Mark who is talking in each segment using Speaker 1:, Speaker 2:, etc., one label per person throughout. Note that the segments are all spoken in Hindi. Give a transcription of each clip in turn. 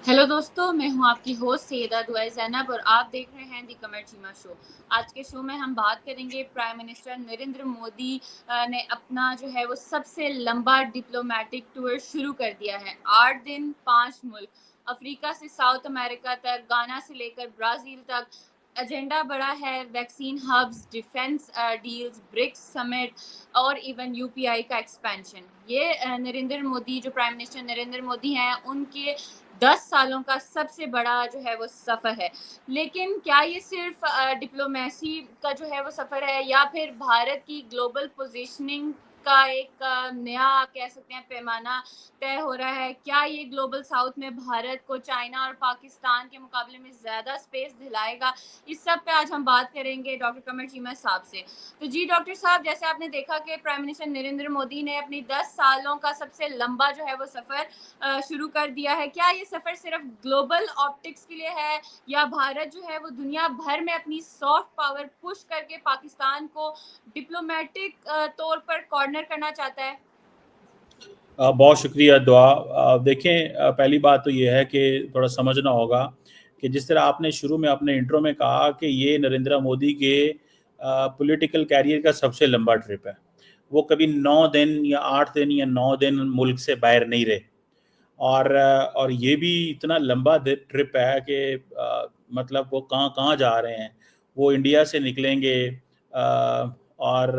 Speaker 1: हेलो दोस्तों, मैं हूं आपकी होस्ट सैयदा दुआई ज़ैनब और आप देख रहे हैं दी कमर चीमा शो। आज के शो में हम बात करेंगे प्राइम मिनिस्टर नरेंद्र मोदी ने अपना जो है वो सबसे लंबा डिप्लोमेटिक टूर शुरू कर दिया है। 8 दिन 5 मुल्क, अफ्रीका से साउथ अमेरिका तक, गाना से लेकर ब्राज़ील तक। एजेंडा बड़ा है, vaccine hubs, defence deals, BRICS summit और इवन यूपीआई का एक्सपेंशन। ये नरेंद्र मोदी, जो प्राइम मिनिस्टर नरेंद्र मोदी हैं, उनके 10 सालों का सबसे बड़ा जो है वो सफ़र है। लेकिन क्या ये सिर्फ डिप्लोमेसी का जो है वो सफ़र है या फिर भारत की ग्लोबल पोजीशनिंग का एक नया कह सकते हैं पैमाना तय हो रहा है? क्या ये ग्लोबल साउथ में भारत को चाइना और पाकिस्तान के मुकाबले में ज़्यादा स्पेस दिलाएगा? इस सब पे आज हम बात करेंगे डॉक्टर कमर चीमा साहब से। तो जी डॉक्टर साहब, जैसे आपने देखा कि प्राइम मिनिस्टर नरेंद्र मोदी ने अपनी 10 सालों का सबसे लंबा जो है वो सफ़र शुरू कर दिया है। क्या ये सफ़र सिर्फ ग्लोबल ऑप्टिक्स के लिए है या भारत जो है वो दुनिया भर में अपनी सॉफ्ट पावर पुश करके पाकिस्तान को डिप्लोमेटिक तौर पर कॉर्नर करना चाहता है?
Speaker 2: बहुत शुक्रिया दुआ। देखें, पहली बात तो ये है कि थोड़ा समझना होगा कि जिस तरह आपने शुरू में अपने इंट्रो में कहा कि ये नरेंद्र मोदी के पॉलिटिकल कैरियर का सबसे लंबा ट्रिप है। वो कभी 9 दिन या 8 दिन या 9 दिन मुल्क से बाहर नहीं रहे। और ये भी इतना लंबा ट्रिप है कि मतलब वो कहाँ कहाँ जा रहे हैं। वो इंडिया से निकलेंगे और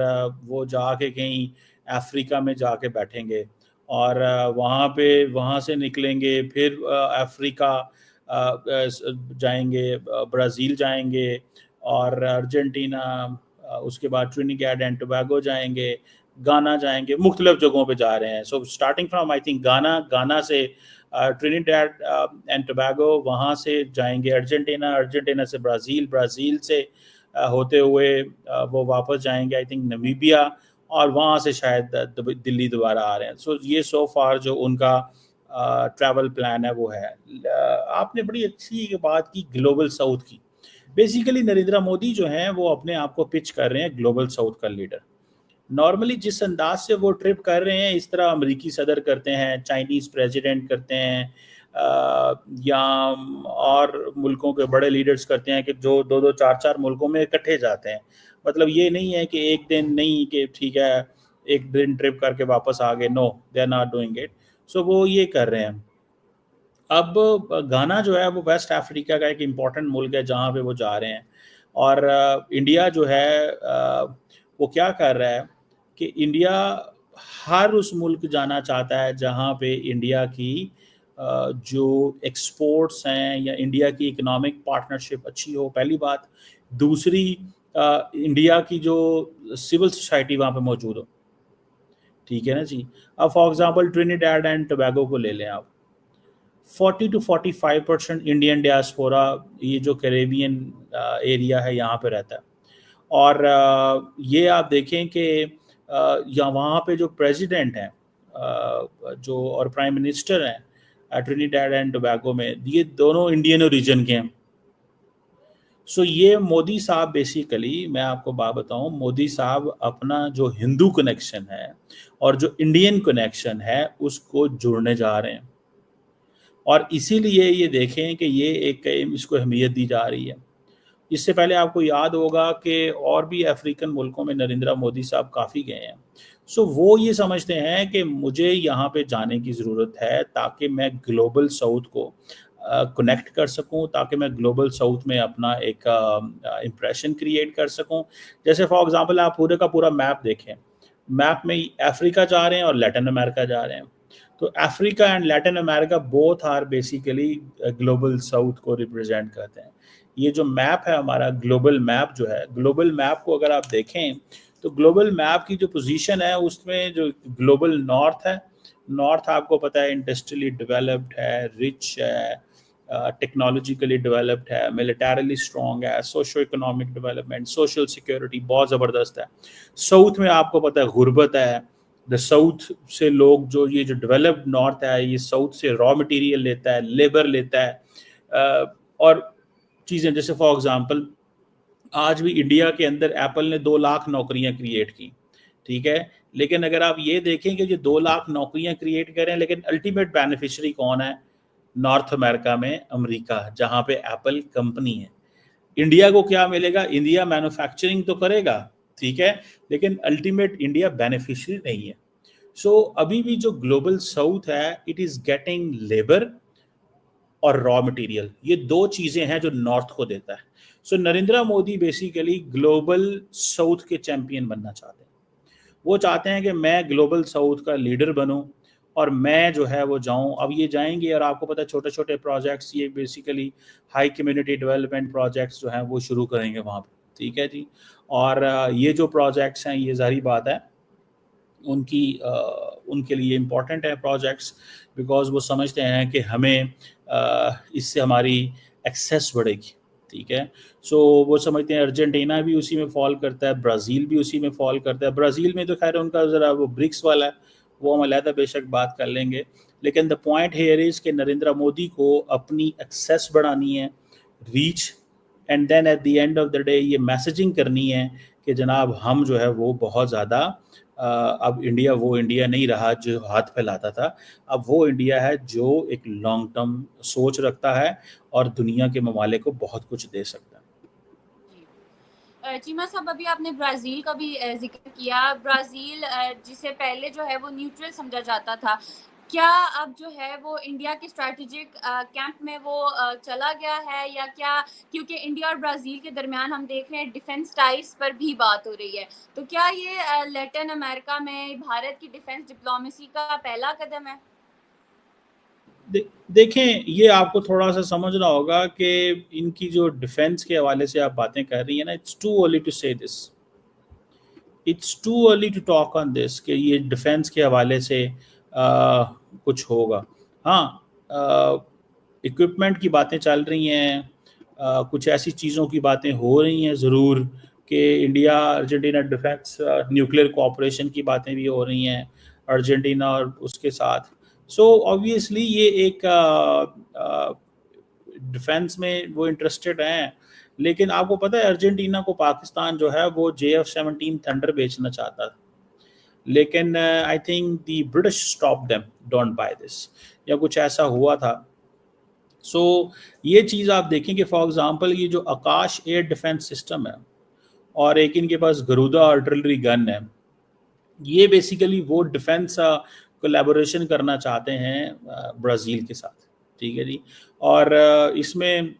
Speaker 2: वो जाके कहीं अफ्रीका में जाके बैठेंगे और वहाँ से निकलेंगे, फिर अफ्रीका जाएंगे, ब्राज़ील जाएंगे और अर्जेंटीना, उसके बाद ट्रिनिडेड एंड टोबैगो जाएंगे, गाना जाएंगे, मुख्तलिफ जगहों पे जा रहे हैं। So starting from I think गाना से ट्रिनिडेड एंड टोबैगो, वहाँ से जाएंगे अर्जेंटीना, अर्जेंटीना से ब्राज़ील, ब्राज़ील से होते हुए वो वापस जाएंगे आई थिंक नमीबिया, और वहाँ से शायद दिल्ली दोबारा आ रहे हैं। सो ये सो फार जो उनका ट्रैवल प्लान है वो है। आपने बड़ी अच्छी बात की ग्लोबल साउथ की। बेसिकली नरेंद्र मोदी जो हैं वो अपने आप को पिच कर रहे हैं ग्लोबल साउथ का लीडर। नॉर्मली जिस अंदाज से वो ट्रिप कर रहे हैं, इस तरह अमेरिकी सदर करते हैं, चाइनीज़ प्रेसिडेंट करते हैं, या और मुल्कों के बड़े लीडर्स करते हैं कि जो दो दो चार चार मुल्कों में इकट्ठे जाते हैं। मतलब ये नहीं है कि एक दिन नहीं कि ठीक है एक दिन ट्रिप करके वापस आ गए। No, they are not doing it. So वो ये कर रहे हैं। अब घाना जो है वो वेस्ट अफ्रीका का एक इम्पॉर्टेंट मुल्क है जहाँ पे वो जा रहे हैं। और इंडिया जो है वो क्या कर रहा है कि इंडिया हर उस मुल्क जाना चाहता है जहाँ पे इंडिया की जो एक्सपोर्ट्स हैं या इंडिया की इकोनॉमिक पार्टनरशिप अच्छी हो, पहली बात। दूसरी, इंडिया की जो सिविल सोसाइटी वहाँ पे मौजूद हो। ठीक है ना जी। अब for example Trinidad and Tobago को ले लें आप। 40 to 45% इंडियन डियास्पोरा, ये जो कैरेबियन एरिया है यहाँ पे रहता है। और ये आप देखें कि या वहाँ पे जो प्रेसिडेंट हैं जो और प्राइम मिनिस्टर हैं ट्रिनिडेड एंड टोबैगो में, ये दोनों इंडियन ओरिजिन के हैं। सो ये मोदी साहब बेसिकली, मैं आपको बात बताऊं, मोदी साहब अपना जो हिंदू कनेक्शन है और जो इंडियन कनेक्शन है उसको जोड़ने जा रहे हैं। और इसीलिए ये देखें कि ये एक इसको अहमियत दी जा रही है। इससे पहले आपको याद होगा कि और भी अफ्रीकन मुल्कों में नरेंद्र मोदी साहब काफ़ी गए हैं। सो वो ये समझते हैं कि मुझे यहाँ पे जाने की ज़रूरत है ताकि मैं ग्लोबल साउथ को कनेक्ट कर सकूं, ताकि मैं ग्लोबल साउथ में अपना एक इम्प्रेशन क्रिएट कर सकूं। जैसे फॉर एग्जांपल आप पूरे का पूरा मैप देखें, मैप में अफ्रीका जा रहे हैं और लैटिन अमेरिका जा रहे हैं। तो Africa and Latin America both are basically global south को रिप्रेजेंट करते हैं। ये जो मैप है हमारा ग्लोबल मैप जो है, ग्लोबल मैप को अगर आप देखें तो ग्लोबल मैप की जो पोजीशन है उसमें जो ग्लोबल नॉर्थ है, नॉर्थ आपको पता है इंडस्ट्रियली डेवलप्ड है, रिच है, टेक्नोलॉजिकली डेवलप्ड है, मिलिटरली स्ट्रॉन्ग है, socio economic development, social security बहुत ज़बरदस्त है। साउथ में आपको पता है गुर्बत है। द साउथ से लोग जो ये जो डेवलप्ड नॉर्थ है, ये साउथ से रॉ मटेरियल लेता है, लेबर लेता है, और चीज़ें जैसे फॉर एग्जांपल आज भी इंडिया के अंदर एप्पल ने 2 लाख नौकरियां क्रिएट की। ठीक है, लेकिन अगर आप ये देखें कि जो 2 लाख नौकरियां क्रिएट करें, लेकिन अल्टीमेट बेनिफिशियरी कौन है? नॉर्थ अमेरिका में अमेरिका, जहाँ पे एप्पल कंपनी है। इंडिया को क्या मिलेगा? इंडिया मैन्युफैक्चरिंग तो करेगा, ठीक है, लेकिन अल्टीमेट इंडिया बेनिफिशियरी नहीं है। सो अभी भी जो ग्लोबल साउथ है, इट इज गेटिंग लेबर और रॉ मटेरियल, ये दो चीजें हैं जो नॉर्थ को देता है। So Narendra Modi basically global south के चैंपियन बनना चाहते हैं। वो चाहते हैं कि मैं ग्लोबल साउथ का लीडर बनूं और मैं जो है वो जाऊं। अब ये जाएंगे और आपको पता है छोटे छोटे प्रोजेक्ट्स, ये basically high community development projects जो हैं वो शुरू करेंगे वहाँ पे, ठीक है जी। और ये जो प्रोजेक्ट्स हैं, ये जाहिर बात है उनके लिए इम्पोर्टेंट है प्रोजेक्ट्स, बिकॉज वो समझते हैं कि हमें इससे हमारी एक्सेस बढ़ेगी, ठीक है। सो वो समझते हैं अर्जेंटीना भी उसी में फॉल करता है, ब्राज़ील भी उसी में फॉल करता है। ब्राज़ील में तो खैर उनका ज़रा वो ब्रिक्स वाला है, वो हम अलहदा बेशक बात कर लेंगे, लेकिन द पॉइंट हेयर इज़ कि नरेंद्र मोदी को अपनी एक्सेस बढ़ानी है, reach, and then at the end of the day ये मैसेजिंग करनी है कि जनाब हम जो है वो बहुत ज़्यादा अब इंडिया वो इंडिया नहीं रहा जो हाथ फैलाता था। अब वो इंडिया है जो एक लॉन्ग टर्म सोच रखता है और दुनिया के ममालिक को बहुत कुछ दे सकता है।
Speaker 1: चीमा साहब, अभी आपने ब्राज़ील का भी जिक्र किया। ब्राज़ील जिसे पहले जो है वो न्यूट्रल समझा जाता था, क्या अब जो है वो इंडिया के स्ट्रैटेजिक कैंप में वो चला गया है या क्या? क्योंकि इंडिया और ब्राज़ील के दरमियान हम देख रहे हैं डिफेंस टाइज पर भी बात हो रही है, तो क्या ये लैटिन अमेरिका में भारत की डिफेंस डिप्लोमेसी का पहला कदम है?
Speaker 2: देखें, ये आपको थोड़ा सा समझना होगा कि इनकी जो डिफेंस के हवाले से आप बातें कर रही हैं ना, it's too early to say this, it's too early to talk on this कि ये डिफेंस के हवाले से कुछ होगा। हाँ, इक्विपमेंट की बातें चल रही हैं, कुछ ऐसी चीज़ों की बातें हो रही हैं ज़रूर कि India Argentina defence nuclear cooperation की बातें भी हो रही हैं अर्जेंटीना और उसके साथ। सो ऑब्वियसली ये एक डिफेंस में वो इंटरेस्टेड हैं, लेकिन आपको पता है अर्जेंटीना को पाकिस्तान जो है वो JF-17 थंडर बेचना चाहता था, लेकिन I think the British stop them, don't by this, या कुछ ऐसा हुआ था। सो ये चीज़ आप देखें कि फॉर एग्जांपल ये जो आकाश एयर डिफेंस सिस्टम है और एक इनके पास गरुदा आर्टिलरी गन है, ये बेसिकली वो डिफेंस कोलैबोरेशन करना चाहते हैं ब्राज़ील के साथ, ठीक है जी। और इसमें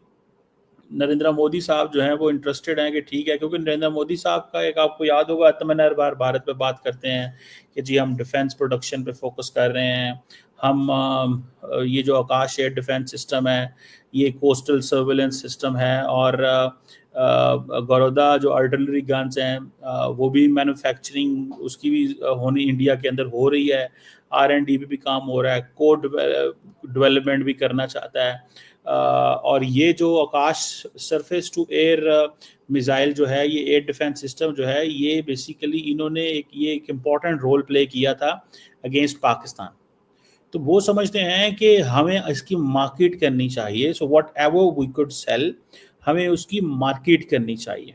Speaker 2: नरेंद्र मोदी साहब जो हैं वो इंटरेस्टेड हैं कि ठीक है, क्योंकि नरेंद्र मोदी साहब का एक आपको याद होगा तमन्ना हर बार भारत पे बात करते हैं कि जी हम डिफेंस प्रोडक्शन पे फोकस कर रहे हैं, हम ये जो आकाश एयर डिफेंस सिस्टम है, ये कोस्टल सर्वेलेंस सिस्टम है, और गरोदा जो आर्टिलरी गन्स हैं वो भी मैन्युफैक्चरिंग उसकी भी होनी इंडिया के अंदर हो रही है, R&D भी काम हो रहा है, कोड डेवलपमेंट भी करना चाहता है। और ये जो Akash surface to air missile जो है, ये एयर डिफेंस सिस्टम जो है, ये बेसिकली इन्होंने एक इम्पॉर्टेंट रोल प्ले किया था अगेंस्ट पाकिस्तान। तो वो समझते हैं कि हमें इसकी मार्केट करनी चाहिए, so whatever we could sell, हमें उसकी मार्केट करनी चाहिए।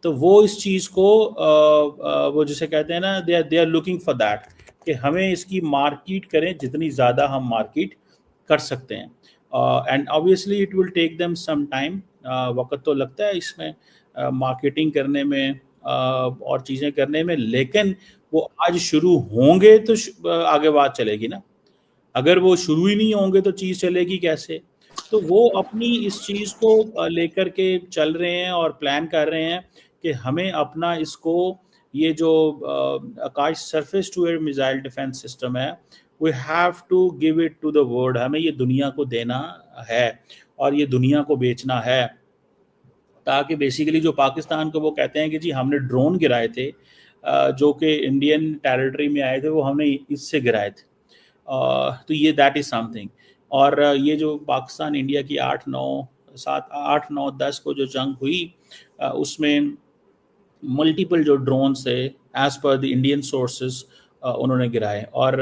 Speaker 2: तो वो इस चीज़ को वो जिसे कहते हैं ना, they are looking for that कि हमें इसकी मार्केट करें, जितनी ज़्यादा हम मार्केट कर सकते हैं। And obviously it will take them some time, वक्त तो लगता है इसमें मार्केटिंग करने में और चीज़ें करने में, लेकिन वो आज शुरू होंगे तो आगे बात चलेगी ना। अगर वो शुरू ही नहीं होंगे तो चीज़ चलेगी कैसे? तो वो अपनी इस चीज़ को लेकर के चल रहे हैं और प्लान कर रहे हैं कि हमें अपना इसको, ये जो Akash surface to air missile defence system है, we have to give it to the world, हमें ये दुनिया को देना है और ये दुनिया को बेचना है, ताकि बेसिकली जो पाकिस्तान को वो कहते हैं कि जी हमने ड्रोन गिराए थे जो कि इंडियन टेरिटरी में आए थे, वो हमने इससे गिराए थे। तो ये दैट इज़ समथिंग। और ये जो पाकिस्तान इंडिया की 8-9-10 को जो जंग हुई, उसमें मल्टीपल जो ड्रोन्स थे as per the Indian sources उन्होंने गिराए। और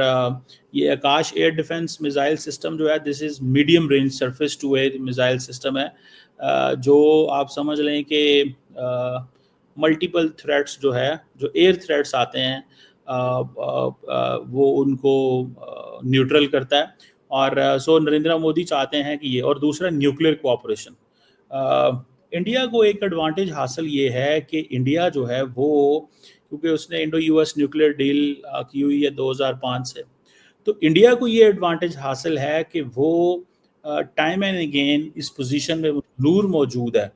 Speaker 2: ये Akash air defence missile system जो है, this is medium range surface to air missile system है, जो आप समझ लें कि मल्टीपल थ्रेट्स जो है, जो एयर थ्रेट्स आते हैं वो उनको न्यूट्रल करता है। और सो नरेंद्र मोदी चाहते हैं कि ये, और दूसरा न्यूक्लियर कोऑपरेशन। इंडिया को एक एडवांटेज हासिल ये है कि इंडिया जो है वो, क्योंकि उसने इंडो यूएस न्यूक्लियर डील की हुई है 2005 से, तो इंडिया को ये एडवांटेज हासिल है कि वो टाइम एंड अगेन इस पोजीशन में ज़रूर मौजूद है।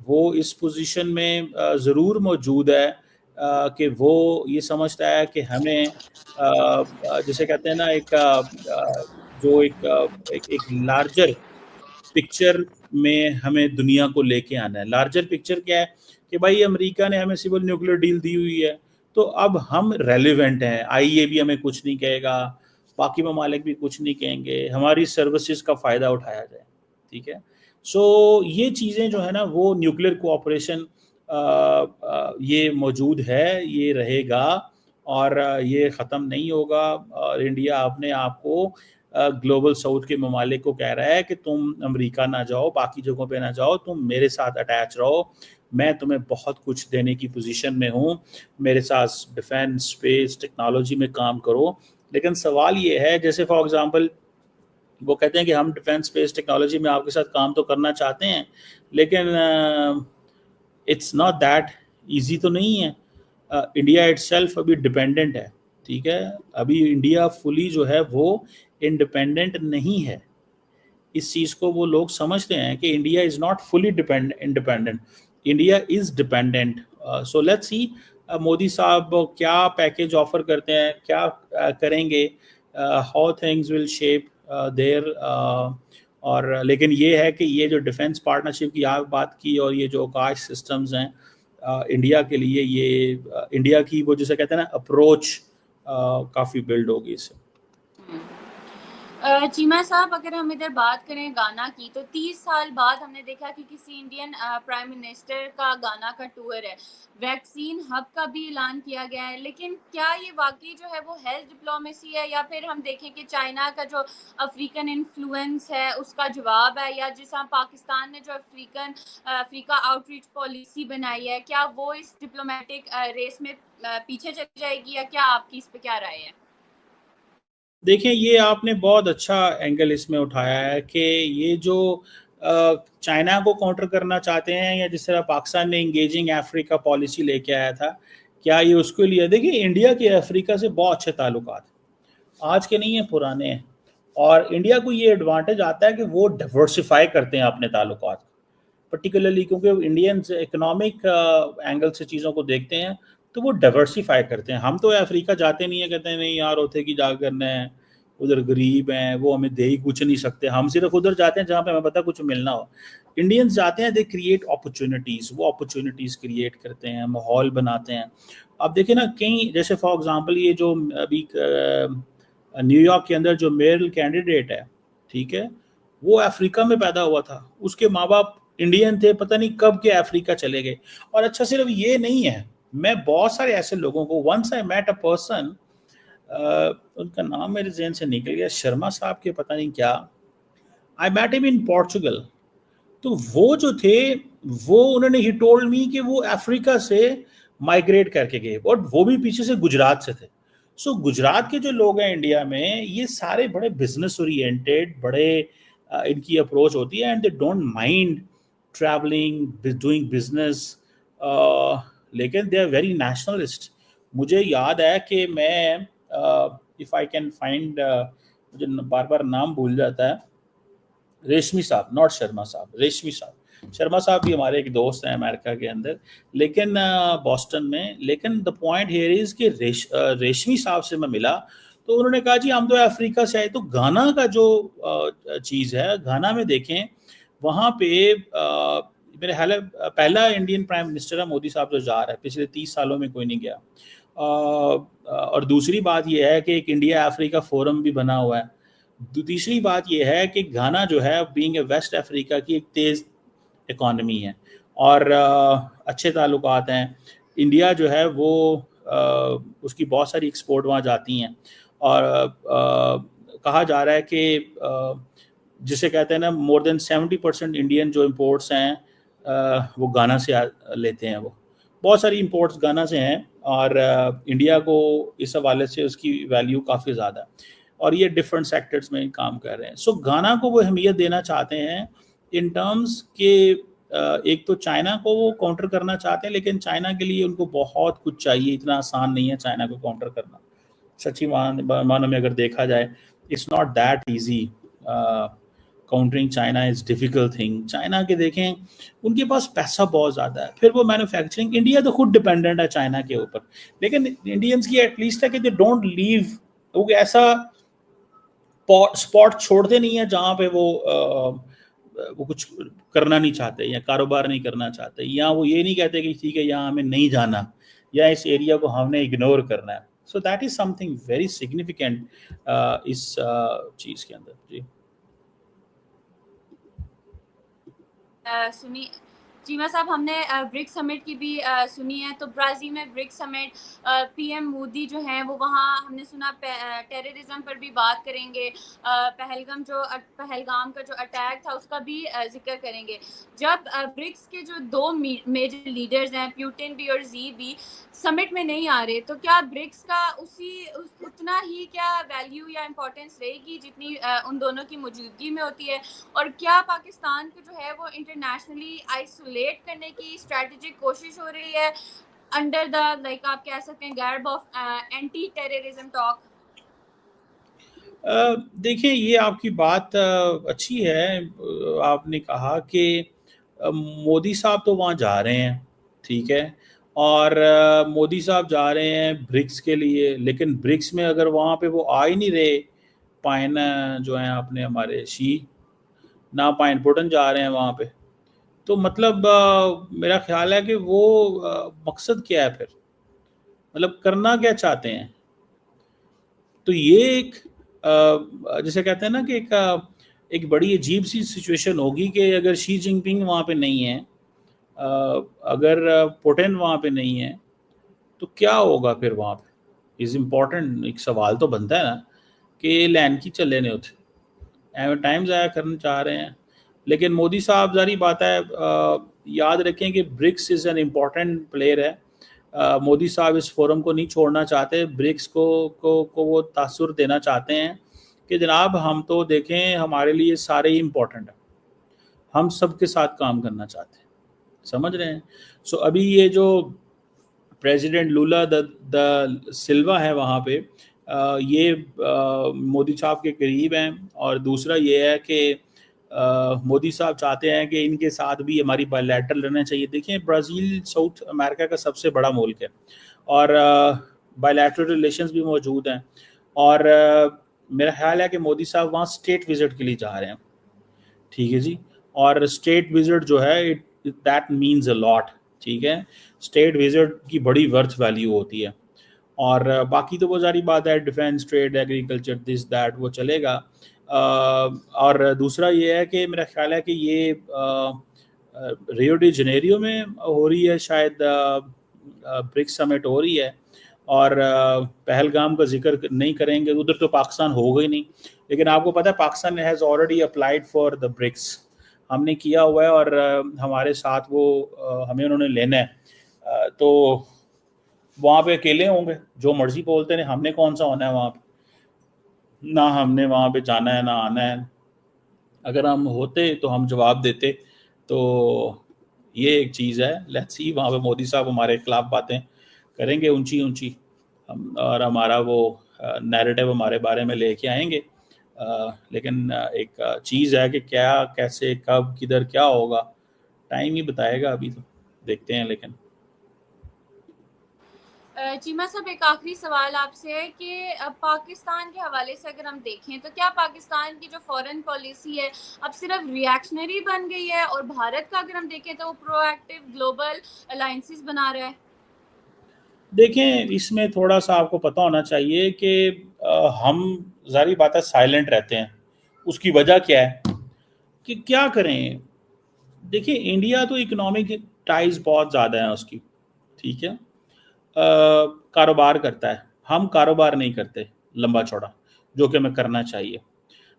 Speaker 2: वो इस पोजीशन में ज़रूर मौजूद है कि वो ये समझता है कि हमें जैसे कहते हैं ना, जो एक लार्जर पिक्चर में हमें दुनिया को लेके आना है। लार्जर पिक्चर क्या है कि भाई अमेरिका ने हमें सिविल न्यूक्लियर डील दी हुई है, तो अब हम रेलिवेंट हैं। आईईए भी हमें कुछ नहीं कहेगा, बाकी ममालिक भी कुछ नहीं कहेंगे, हमारी सर्विसेज का फ़ायदा उठाया जाए। ठीक है, सो ये चीज़ें जो है ना, वो न्यूक्लियर कोऑपरेशन ये मौजूद है, ये रहेगा और ये ख़त्म नहीं होगा। और इंडिया अपने आप को ग्लोबल साउथ के ममालिक को कह रहा है कि तुम अमेरिका ना जाओ, बाकी जगहों पे ना जाओ, तुम मेरे साथ अटैच रहो, मैं तुम्हें बहुत कुछ देने की पोजीशन में हूँ, मेरे साथ डिफेंस स्पेस टेक्नोलॉजी में काम करो। लेकिन सवाल ये है, जैसे फॉर एग्जांपल वो कहते हैं कि हम डिफेंस स्पेस टेक्नोलॉजी में आपके साथ काम तो करना चाहते हैं, लेकिन इट्स नॉट दैट ईजी तो नहीं है। इंडिया इटसेल्फ अभी डिपेंडेंट है। ठीक है, अभी इंडिया फुली जो है वो इंडिपेंडेंट नहीं है। इस चीज़ को वो लोग समझते हैं कि India is not fully independent, India is dependent. So let's see Modi साहब क्या पैकेज ऑफर करते हैं, क्या करेंगे, how things will shape there. और लेकिन ये है कि ये जो डिफेंस पार्टनरशिप की आप बात की और ये जो आकाश सिस्टम्स हैं, इंडिया के लिए ये इंडिया की वो जिसे कहते हैं ना अप्रोच काफ़ी बिल्ड होगी इससे।
Speaker 1: चीमा साहब, अगर हम इधर बात करें गाना की, तो 30 साल बाद हमने देखा कि किसी इंडियन प्राइम मिनिस्टर का गाना का टूर है। वैक्सीन हब का भी ऐलान किया गया है, लेकिन क्या ये वाकई जो है वो हेल्थ डिप्लोमेसी है, या फिर हम देखें कि चाइना का जो अफ्रीकन इन्फ्लुएंस है उसका जवाब है, या जिस पाकिस्तान ने जो अफ्रीका आउटरीच पॉलिसी बनाई है, क्या वो इस डिप्लोमेटिक रेस में पीछे चली जाएगी, या क्या आपकी इस पे क्या राय है?
Speaker 2: देखिए, ये आपने बहुत अच्छा एंगल इसमें उठाया है कि ये जो चाइना को काउंटर करना चाहते हैं, या जिस तरह पाकिस्तान ने इंगेजिंग अफ्रीका पॉलिसी लेके आया था, क्या ये उसके लिए? देखिए, इंडिया के अफ्रीका से बहुत अच्छे ताल्लुकात, आज के नहीं है, पुराने हैं। और इंडिया को ये एडवांटेज आता है कि वो डाइवर्सिफाई करते हैं अपने ताल्लुकात, पर्टिकुलरली क्योंकि इंडियंस इकोनॉमिक एंगल से चीज़ों को देखते हैं, तो वो डाइवर्सिफाई करते हैं। हम तो अफ्रीका जाते नहीं है, कहते हैं नहीं यार होते की जा करना है, उधर गरीब हैं, वो हमें दे ही कुछ नहीं सकते, हम सिर्फ उधर जाते हैं जहाँ पे हमें पता कुछ मिलना हो। इंडियंस जाते हैं, दे क्रिएट अपॉर्चुनिटीज़, वो अपॉर्चुनिटीज़ क्रिएट करते हैं, माहौल बनाते हैं। अब देखिए ना, कहीं जैसे फॉर एग्जांपल ये जो अभी न्यूयॉर्क के अंदर जो मेयर कैंडिडेट है, ठीक है, वो अफ्रीका में पैदा हुआ था, उसके माँ बाप इंडियन थे, पता नहीं कब के अफ्रीका चले गए। और अच्छा, सिर्फ ये नहीं है, मैं बहुत सारे ऐसे लोगों को, once I met a person, उनका नाम मेरे जहन से निकल गया, शर्मा साहब के पता नहीं क्या, I met him in Portugal. तो वो जो थे, वो उन्होंने ही टोल्ड मी कि वो अफ्रीका से माइग्रेट करके गए, और वो भी पीछे से गुजरात से थे। सो गुजरात के जो लोग हैं इंडिया में, ये सारे बड़े बिजनेस ओरिएंटेड, बड़े इनकी अप्रोच होती है, and they don't mind travelling, doing business, लेकिन दे आर वेरी नेशनलिस्ट। मुझे याद है कि मैं, इफ़ आई कैन फाइंड, मुझे बार बार नाम भूल जाता है, रेशमी साहब, नॉट शर्मा साहब, रेशमी साहब। शर्मा साहब भी हमारे एक दोस्त हैं अमेरिका के अंदर, लेकिन बॉस्टन में। लेकिन द पॉइंट हियर इज कि रेशमी साहब से मैं मिला, तो उन्होंने कहा जी हम तो अफ्रीका से आए। तो घाना का जो चीज़ है, घाना में देखें, वहाँ पे मेरे ख्याल है पहला इंडियन प्राइम मिनिस्टर है मोदी साहब जो जा रहा है, पिछले 30 सालों में कोई नहीं गया। और दूसरी बात यह है कि एक इंडिया अफ्रीका फोरम भी बना हुआ है। तीसरी बात यह है कि घाना जो है, बीइंग ए वेस्ट अफ्रीका की एक तेज़ इकॉनमी है, और अच्छे ताल्लुकात हैं। इंडिया जो है वो उसकी बहुत सारी एक्सपोर्ट वहाँ जाती हैं, और कहा जा रहा है कि जिसे कहते हैं ना, मोर देन 70% इंडियन जो इम्पोर्ट्स हैं वो गाना से लेते हैं। वो बहुत सारी इम्पोर्ट्स गाना से हैं, और इंडिया को इस हवाले से उसकी वैल्यू काफ़ी ज़्यादा है। और ये डिफरेंट सेक्टर्स में काम कर रहे हैं। सो गाना को वो अहमियत देना चाहते हैं इन टर्म्स के एक तो चाइना को वो काउंटर करना चाहते हैं, लेकिन चाइना के लिए उनको बहुत कुछ चाहिए, इतना आसान नहीं है चाइना को काउंटर करना। सच्ची मानो में अगर देखा जाए, it's not that easy. Countering China is difficult thing. China के देखें, उनके पास पैसा बहुत ज़्यादा है, फिर वो मैन्युफैक्चरिंग, इंडिया तो खुद डिपेंडेंट है चाइना के ऊपर, लेकिन इंडियंस की एटलीस्ट है कि दे डोंट लीव, वो ऐसा स्पॉट छोड़ते नहीं है जहाँ पे वो कुछ करना नहीं चाहते या कारोबार नहीं करना चाहते, या वो ये नहीं कहते कि ठीक है यहाँ हमें नहीं जाना या इस एरिया को हमने इग्नोर करना है। So that is something very significant इस चीज़ के अंदर। जी
Speaker 1: सुनी चीमा साहब, हमने ब्रिक्स समिट की भी सुनी है। तो ब्राज़ील में ब्रिक्स समिट, पीएम मोदी जो हैं वो वहाँ हमने सुना टेररिज्म पर भी बात करेंगे, पहलगाम का जो अटैक था उसका भी जिक्र करेंगे। जब ब्रिक्स के जो दो मेजर लीडर्स हैं, पुतिन भी और जी भी, समिट में नहीं आ रहे, तो क्या ब्रिक्स का उतना ही क्या वैल्यू या इम्पोर्टेंस रहेगी जितनी उन दोनों की मौजूदगी में होती है? और क्या पाकिस्तान को जो है वो इंटरनेशनली आइसोलेट करने की स्ट्रेटेजिक कोशिश हो रही है अंडर द, लाइक आप कह सकते हैं, garb of anti terrorism talk?
Speaker 2: देखिए, ये आपकी बात अच्छी है। आपने कहा कि मोदी साहब तो वहाँ जा रहे हैं, ठीक है, और मोदी साहब जा रहे हैं ब्रिक्स के लिए, लेकिन ब्रिक्स में अगर वहाँ पे वो आ ही नहीं रहे, पाइन जो हैं अपने हमारे शी ना पाइन पुटन जा रहे हैं वहाँ पे, तो मतलब मेरा ख्याल है कि वो मकसद क्या है फिर, मतलब करना क्या चाहते हैं। तो ये एक जैसे कहते हैं ना कि एक बड़ी अजीब सी सिचुएशन होगी कि अगर शी जिनपिंग वहाँ पे नहीं है, अगर पुतिन वहाँ पे नहीं है, तो क्या होगा फिर वहाँ पे। इज़ इम्पोर्टेंट एक सवाल तो बनता है ना कि लैंड की चले नहीं होते, एवं टाइम ज़ाया करना चाह रहे हैं। लेकिन मोदी साहब, जारी बात है, याद रखें कि BRICS is an important player है। मोदी साहब इस फोरम को नहीं छोड़ना चाहते, ब्रिक्स को वो तासुर देना चाहते हैं कि जनाब हम तो देखें, हमारे लिए सारे ही इम्पोर्टेंट हैं, हम सबके साथ काम करना चाहते हैं, समझ रहे हैं। सो अभी ये जो प्रेसिडेंट लूला द सिल्वा है वहाँ पे, ये मोदी साहब के करीब हैं, और दूसरा ये है कि मोदी साहब चाहते हैं कि इनके साथ भी हमारी बायलैटरल रहना चाहिए। देखिए, ब्राज़ील साउथ अमेरिका का सबसे बड़ा मुल्क है, और बायलैटरल रिलेशंस भी मौजूद हैं, और मेरा ख्याल है कि मोदी साहब वहाँ स्टेट विज़िट के लिए जा रहे हैं, ठीक है जी। और स्टेट विजिट जो है, it that means a lot, ठीक है। स्टेट विजिट की बड़ी वर्थ वैल्यू होती है, और बाकी तो वो जारी बात है, defence, trade, agriculture, this that वो चलेगा। और दूसरा ये है कि मेरा ख्याल है कि ये रियो डी जनेरियो में हो रही है शायद, ब्रिक्स समिट हो रही है, और पहलगाम का जिक्र नहीं करेंगे, उधर तो पाकिस्तान होगा ही नहीं। लेकिन आपको पता है Pakistan has already applied for the BRICS, हमने किया हुआ है, और हमारे साथ वो हमें उन्होंने लेना है। तो वहाँ पे अकेले होंगे, जो मर्जी बोलते हैं, हमने कौन सा होना है वहाँ पे, ना हमने वहाँ पे जाना है ना आना है। अगर हम होते तो हम जवाब देते। तो ये एक चीज़ है, लेट्स सी वहाँ पे मोदी साहब हमारे खिलाफ बातें करेंगे ऊंची ऊंची, और हमारा वो नैरेटिव हमारे बारे में लेके आएंगे। लेकिन एक चीज़ है कि क्या, कैसे, कब, किधर क्या होगा, टाइम ही बताएगा, अभी तो देखते हैं। लेकिन
Speaker 1: चीमा साहब, एक आखिरी सवाल आपसे है कि पाकिस्तान के हवाले से अगर हम देखें तो क्या पाकिस्तान की जो फॉरेन पॉलिसी है अब सिर्फ रिएक्शनरी बन गई है, और भारत का अगर हम देखें तो वो प्रोएक्टिव ग्लोबल अलायंसेस बना रहा है?
Speaker 2: देखें, इसमें थोड़ा सा आपको पता होना चाहिए कि हम, जारी बात है, साइलेंट रहते हैं। उसकी वजह क्या है कि क्या करें। देखिए, इंडिया तो इकोनॉमिक टाइज बहुत ज़्यादा है उसकी, ठीक है, कारोबार करता है, हम कारोबार नहीं करते लंबा चौड़ा, जो कि हमें करना चाहिए।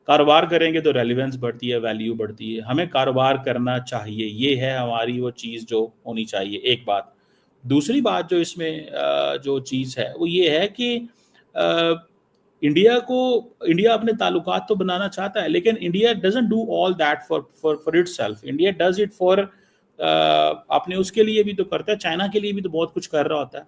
Speaker 2: कारोबार करेंगे तो रेलिवेंस बढ़ती है, वैल्यू बढ़ती है, हमें कारोबार करना चाहिए, ये है हमारी वो चीज़ जो होनी चाहिए, एक बात। दूसरी बात जो इसमें जो चीज़ है वो ये है कि इंडिया अपने ताल्लुकात तो बनाना चाहता है, लेकिन India doesn't do all that for itself. India does it for अपने उसके लिए भी तो करता है, चाइना के लिए भी तो बहुत कुछ कर रहा होता है।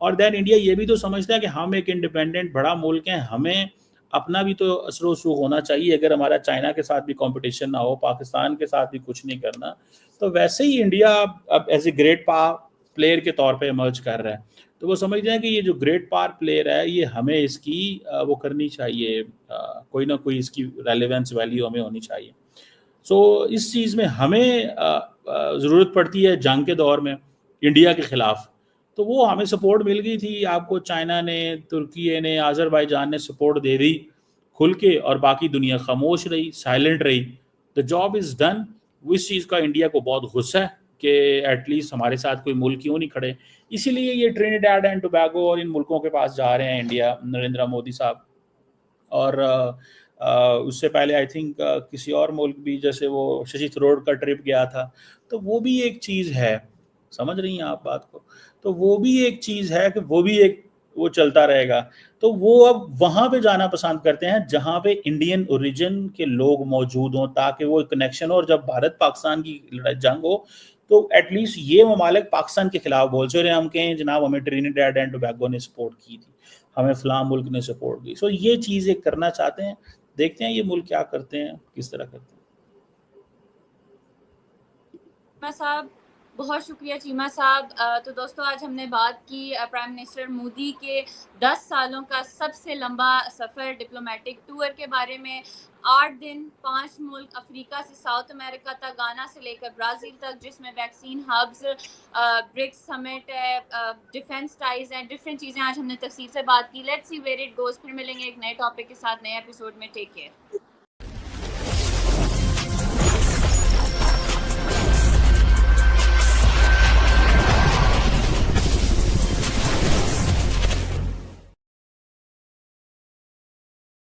Speaker 2: और देन इंडिया ये भी तो समझता है कि हम एक इंडिपेंडेंट बड़ा मुल्क हैं, हमें अपना भी तो असर रसूख होना चाहिए। अगर हमारा चाइना के साथ भी कंपटीशन ना हो, पाकिस्तान के साथ भी कुछ नहीं करना, तो वैसे ही इंडिया अब as a great power player के तौर पे इमर्ज कर रहा है। तो वो समझ जाए कि ये जो ग्रेट पावर प्लेयर है, ये हमें इसकी वो करनी चाहिए, कोई ना कोई इसकी रेलेवेंस वैल्यू हमें होनी चाहिए। सो इस चीज़ में हमें ज़रूरत पड़ती है जंग के दौर में इंडिया के ख़िलाफ़। तो वो हमें सपोर्ट मिल गई थी, आपको चाइना ने, तुर्की ने, आज़रबाईजान ने सपोर्ट दे दी खुल के, और बाकी दुनिया खामोश रही, साइलेंट रही। The job is done. इस चीज़ का इंडिया को बहुत गुस्सा है कि एटलीस्ट हमारे साथ कोई मुल्क क्यों नहीं खड़े। इसीलिए ये ट्रिनिडाड एंड टोबैगो और इन मुल्कों के पास जा रहे हैं इंडिया, नरेंद्र मोदी साहब। और उससे पहले आई थिंक किसी और मुल्क भी, जैसे वो शशि थरूर का ट्रिप गया था, तो वो भी एक चीज़ है। समझ रही हैं आप बात को? तो वो भी एक चीज़ है कि वो भी एक वो चलता रहेगा। तो वो अब वहाँ पे जाना पसंद करते हैं जहाँ पे इंडियन ओरिजिन के लोग मौजूद हों, ताकि वो कनेक्शन हो। और जब भारत पाकिस्तान की लड़ाई जंग हो, तो एटलीस्ट ये ममालिक पाकिस्तान के खिलाफ बोल से रहे, हम कहें जनाब हमें ट्रिनिडाड एंड टोबैगो ने सपोर्ट की थी, हमें फलां मुल्क ने सपोर्ट की। सो ये चीज़ एक करना चाहते हैं। देखते हैं ये मुल्क क्या करते हैं, किस तरह करते हैं।
Speaker 1: साहब बहुत शुक्रिया चीमा साहब। तो दोस्तों आज हमने बात की प्राइम मिनिस्टर मोदी के 10 सालों का सबसे लंबा सफ़र डिप्लोमेटिक टूर के बारे में। 8 दिन 5 मुल्क, अफ्रीका से साउथ अमेरिका तक, गाना से लेकर ब्राज़ील तक, जिसमें वैक्सीन हब्स, ब्रिक्स समिट है, डिफेंस टाइज है, डिफरेंट चीज़ें आज हमने तफसील से बात की। Let's see where it goes. फिर मिलेंगे एक नए टॉपिक के साथ नए एपिसोड में। Take care.